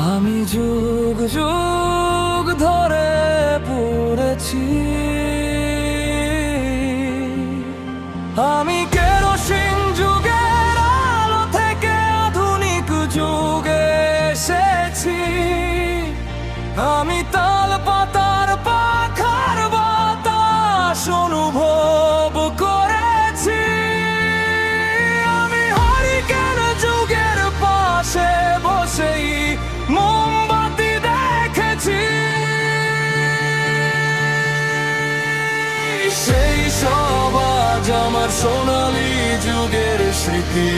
আমি যুগ যুগ ধরে পড়েছি, আমি কেরোসিন যুগের আলো থেকে আধুনিক যুগে এসেছি। আমি তাল পাতার পাখার বাতাস অনুভব করেছি। আমি হারিকেন যুগের পাশে বসেই মোমবাতি দেখেছি। সেই সব আজ আমার সোনালী যুগের স্মৃতি।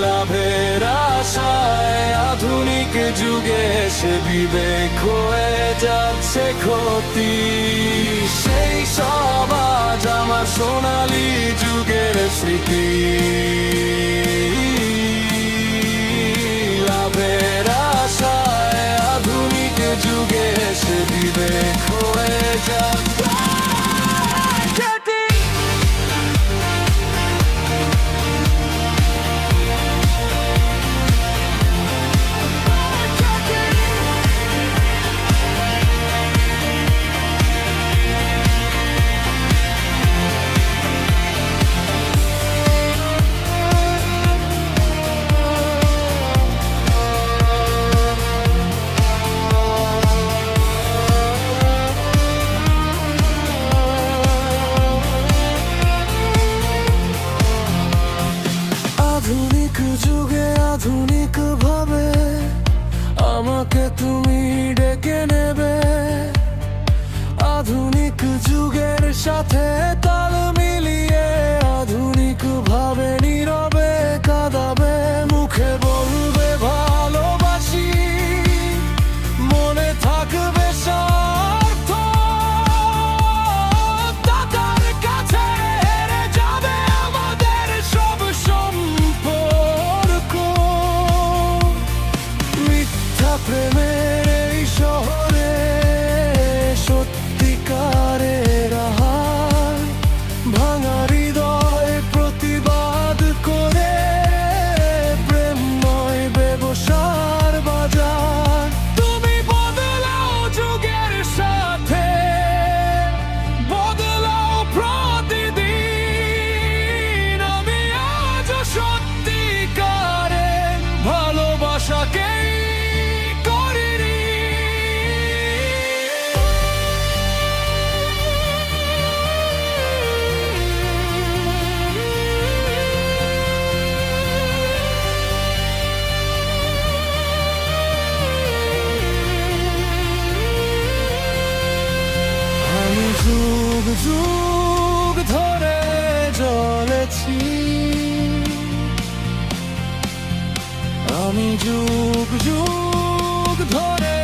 লাভের আশায় আধুনিক যুগে সে বিবেক হয়ে যাচ্ছে ক্ষতি। সেই সব আজ আমার সোনালী যুগের স্মৃতি। লাভের আশায় আধুনিক যুগে সে বিবেক হয়ে যাচ্ছে। আধুনিক যুগে আধুনিক ভাবে আমাকে তুমি ডেকে নেবে। আধুনিক যুগের সাথে তাল মিলিয়ে আধুনিক ভাবে নীরবে কাঁদাবে। মুখে বলবে ভালোবাসি, মনে থাকবে স্বার্থ। টাকার কাছে হেরে যাবে আমাদের সব সম্পর্ক। মিথ্যা প্রেমের এই শহরে সত্যিকারের আহার। ভাঙা হৃদয় প্রতিবাদ করে প্রেম নয় ব্যবসার বাজার। তুমি বদলাও যুগের সাথে, বদলাও প্রতিদিন। আমি আজ সত্যিকারের ভালোবাসাকেই করিনি। আমি যুগ যুগ ধরে জ্বলেছি, আমি যুগ যুগ ধরে